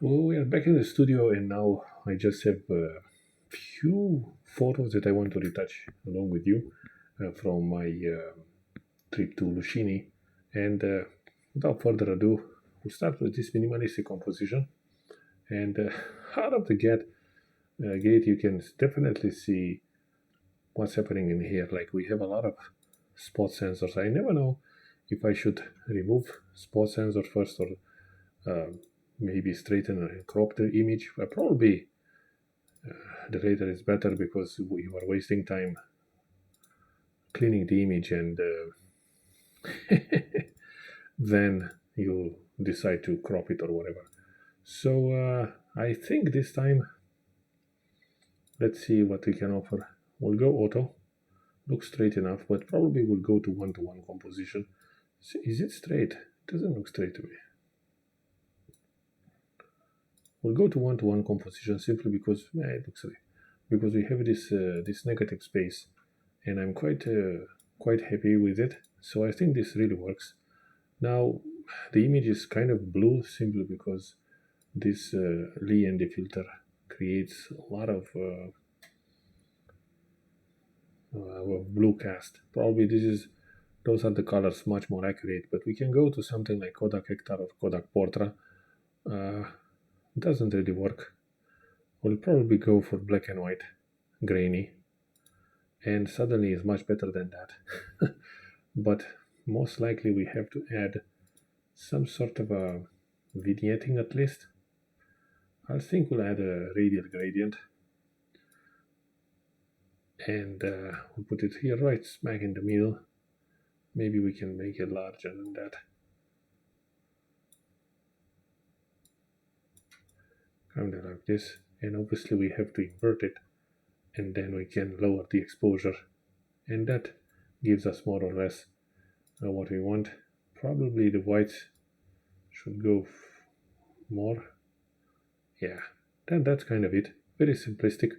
Well, we are back in the studio, and now I just have a few photos that I want to retouch along with you from my trip to Loughshinny. And without further ado, we'll start with this minimalistic composition. And out of the gate, you can definitely see what's happening in here. Like we have a lot of spot sensors. I never know if I should remove spot sensor first or uh, maybe straighten and crop the image. Probably the later is better because you are wasting time cleaning the image and then you decide to crop it or whatever. So I think this time, let's see what we can offer. We'll go auto. Looks straight enough, but probably we'll go to one-to-one composition. Is it straight? It doesn't look straight away. We'll go to one-to-one composition simply because it looks right. Because we have this negative space, and I'm quite happy with it. So I think this really works. Now the image is kind of blue simply because this Lee and the filter creates a lot of blue cast. Probably those are the colors much more accurate, but we can go to something like Kodak Hector or Kodak Portra. Doesn't really work. We'll probably go for black and white, grainy, and suddenly is much better than that. But most likely we have to add some sort of a vignetting at least. I think we'll add a radial gradient, and we'll put it here right smack in the middle. Maybe we can make it larger than that. Kind of like this, and obviously we have to invert it, and then we can lower the exposure, and that gives us more or less what we want. Probably the whites should go more. Yeah, that's kind of it. Very simplistic.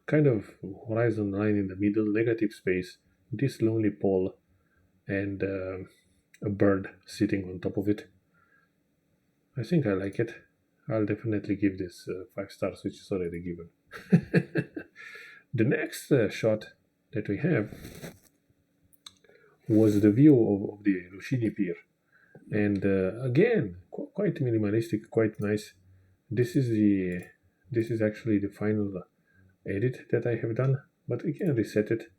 Kind of horizon line in the middle, negative space, this lonely pole, and a bird sitting on top of it. I think I like it. I'll definitely give this 5 stars, which is already given. The next shot that we have was the view of the Loughshinny pier, and again quite minimalistic, quite nice. This is actually the final edit that I have done, but we can reset it,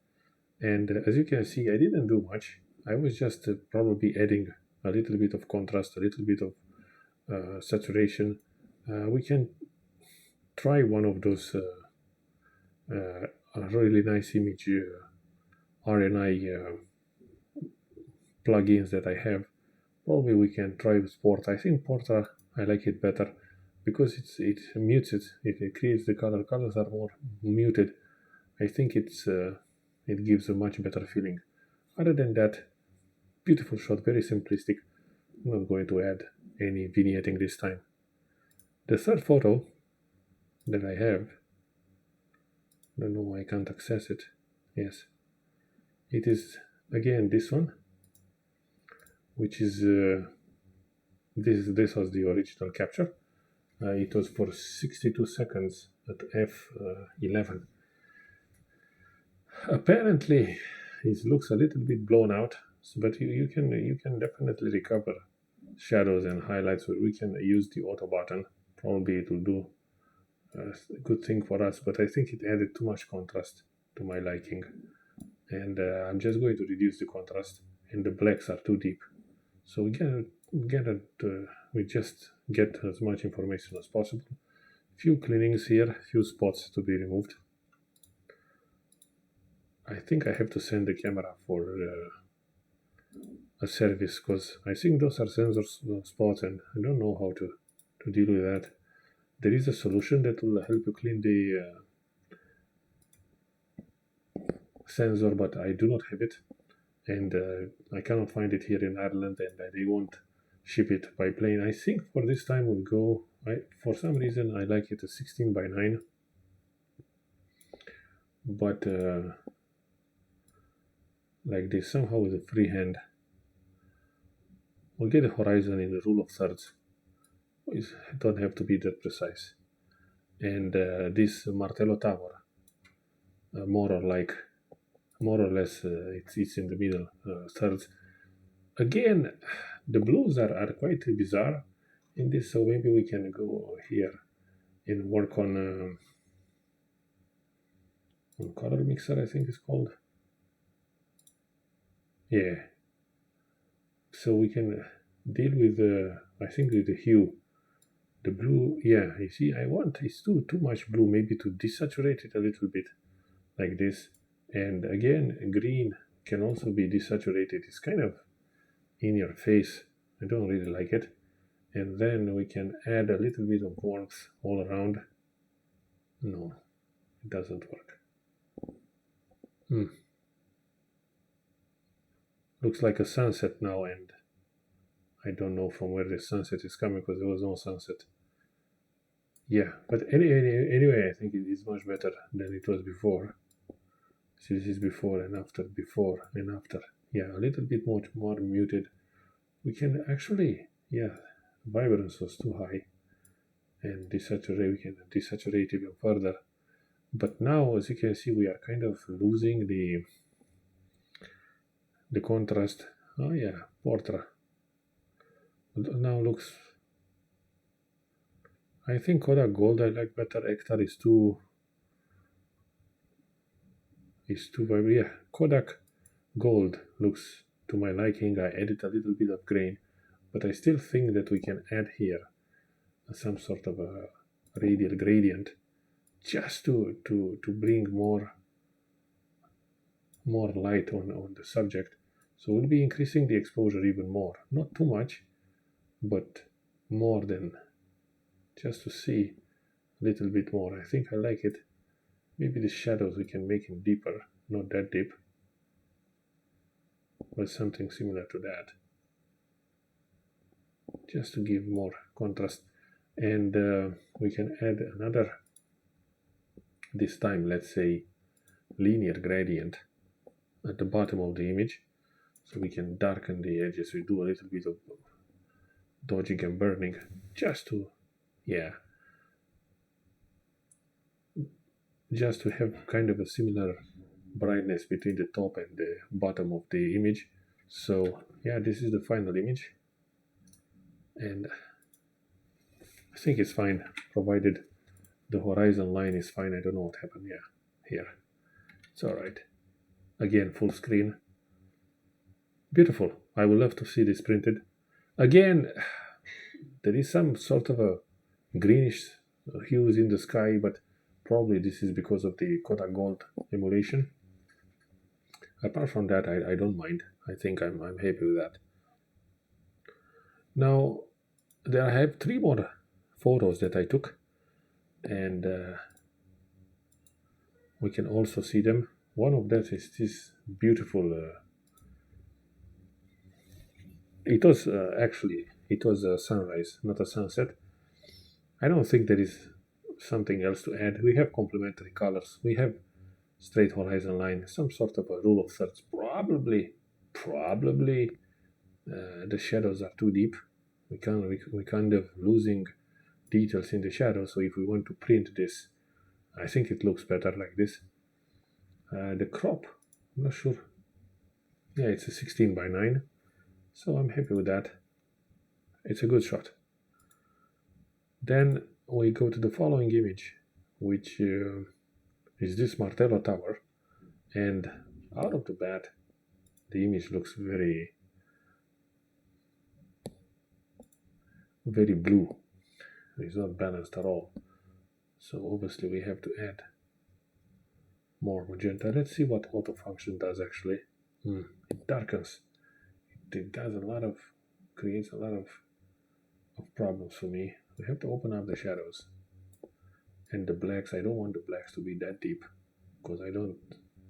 and as you can see, I didn't do much. I was just probably adding a little bit of contrast, a little bit of saturation. We can try one of those really nice image RNI plugins that I have. Probably we can try with Portra. I think Portra, I like it better because it mutes it. It creates the color. Colors are more muted. I think it gives a much better feeling. Other than that, beautiful shot, very simplistic. I'm not going to add any vignetting this time. The third photo that I have, I don't know why I can't access it. Yes, it is again this one, which is this was the original capture. It was for 62 seconds at f11. Apparently, it looks a little bit blown out, but you can definitely recover shadows and highlights. Where we can use the auto button. Probably it will do a good thing for us, but I think it added too much contrast to my liking, and I'm just going to reduce the contrast. And the blacks are too deep, so we just get as much information as possible. Few cleanings here, few spots to be removed. I think I have to send the camera for a service, because I think those are sensor spots, and I don't know how to deal with that. There is a solution that will help you clean the sensor, but I do not have it, and I cannot find it here in Ireland, and they won't ship it by plane. I think for this time we'll go, for some reason I like it a 16:9, but like this, somehow with a free hand. We'll get a horizon in the rule of thirds. It don't have to be that precise. And this Martello Tower, more or less, it's in the middle thirds. Again, the blues are quite bizarre in this, so maybe we can go here and work on color mixer, I think it's called. Yeah. So we can deal with I think with the hue. The blue, yeah, you see, it's too much blue, maybe to desaturate it a little bit, like this. And again, green can also be desaturated. It's kind of in your face. I don't really like it. And then we can add a little bit of warmth all around. No, it doesn't work. Looks like a sunset now, and I don't know from where the sunset is coming because there was no sunset. Yeah, but anyway, I think it is much better than it was before. So this is before and after, before and after. Yeah, a little bit much more muted. We can actually, yeah, vibrance was too high, and desaturate, we can desaturate even further. But now, as you can see, we are kind of losing the contrast. Oh yeah, portrait. Now looks. I think Kodak Gold I like better. Hector is too vibrant. Yeah, Kodak Gold looks to my liking. I added a little bit of grain, but I still think that we can add here some sort of a radial gradient just to bring more light on the subject. So we'll be increasing the exposure even more. Not too much, but more than just to see a little bit more. I think I like it. Maybe the shadows we can make it deeper, not that deep, but something similar to that. Just to give more contrast. And we can add another, this time let's say linear gradient at the bottom of the image, so we can darken the edges. We do a little bit of dodging and burning just to, yeah, just to have kind of a similar brightness between the top and the bottom of the image. So yeah, this is the final image, and I think it's fine, provided the horizon line is fine. I don't know what happened. Yeah, here it's all right. Again, full screen. Beautiful. I would love to see this printed. Again, there is some sort of a greenish hues in the sky, but probably this is because of the Kodak Gold emulation. Apart from that, I don't mind. I think I'm happy with that. Now, I have 3 more photos that I took, and we can also see them. One of that is this beautiful. It was a sunrise, not a sunset. I don't think there is something else to add. We have complementary colors. We have straight horizon line, some sort of a rule of thirds. Probably, the shadows are too deep. We kind of losing details in the shadow. So if we want to print this, I think it looks better like this. The crop, I'm not sure. Yeah, it's a 16:9, so I'm happy with that. It's a good shot. Then we go to the following image, which is this Martello Tower, and out of the bat, the image looks very, very blue. It's not balanced at all. So obviously we have to add more magenta. Let's see what auto function does actually. It darkens. It does creates a lot of problems for me. We have to open up the shadows and the blacks. I don't want the blacks to be that deep because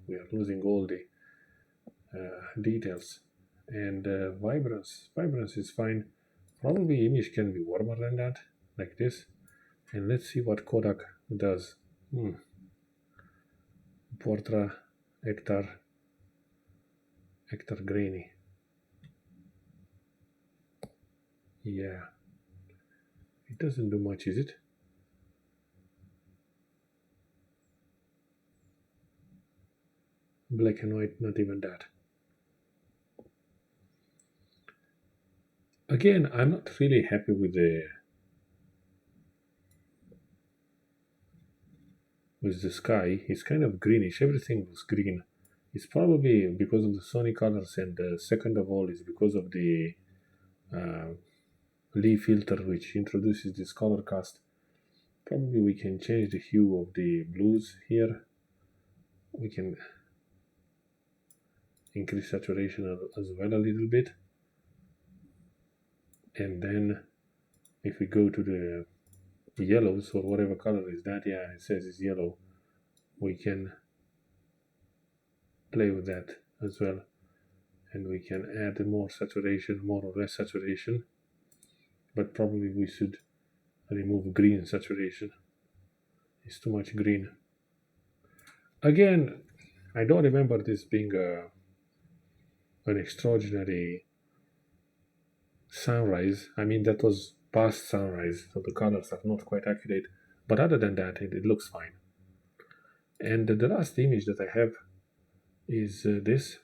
we are losing all the details. And vibrance is fine. Probably image can be warmer than that, like this. And let's see what Kodak does. Portrait, Hector grainy. Yeah, it doesn't do much, is it? Black and white, not even that. Again, I'm not really happy with the sky. It's kind of greenish. Everything looks green. It's probably because of the Sony colors, and second of all is because of the Lee filter, which introduces this color cast. Probably we can change the hue of the blues here. We can increase saturation as well a little bit. And then if we go to the yellows or whatever color is that, yeah, it says it's yellow, we can play with that as well. and we can add more saturation, more or less saturation, but probably we should remove green saturation. It's too much green. Again, I don't remember this being an extraordinary sunrise. I mean, that was past sunrise, so the colors are not quite accurate, but other than that, it looks fine. And the last image that I have is this.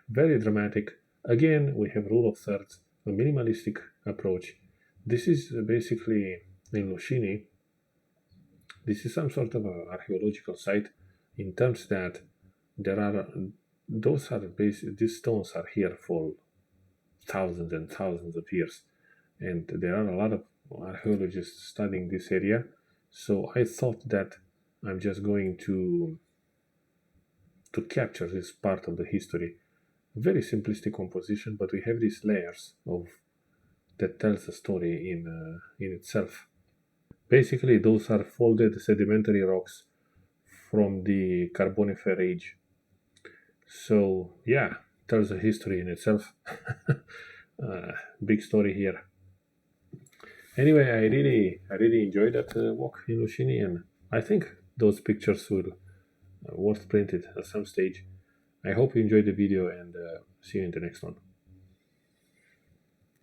Very dramatic. Again, we have rule of thirds, a minimalistic approach. This is basically in Loughshinny. This is some sort of an archaeological site in terms that there are these stones are here for thousands and thousands of years, and there are a lot of archaeologists studying this area. So I thought that I'm just going to capture this part of the history. Very simplistic composition, but we have these layers that tells a story in itself. Basically, those are folded sedimentary rocks from the Carboniferous age. So yeah, tells a history in itself. Big story here. Anyway, I really enjoyed that walk in Loughshinny, and I think those pictures will worth printed at some stage. I hope you enjoyed the video, and see you in the next one.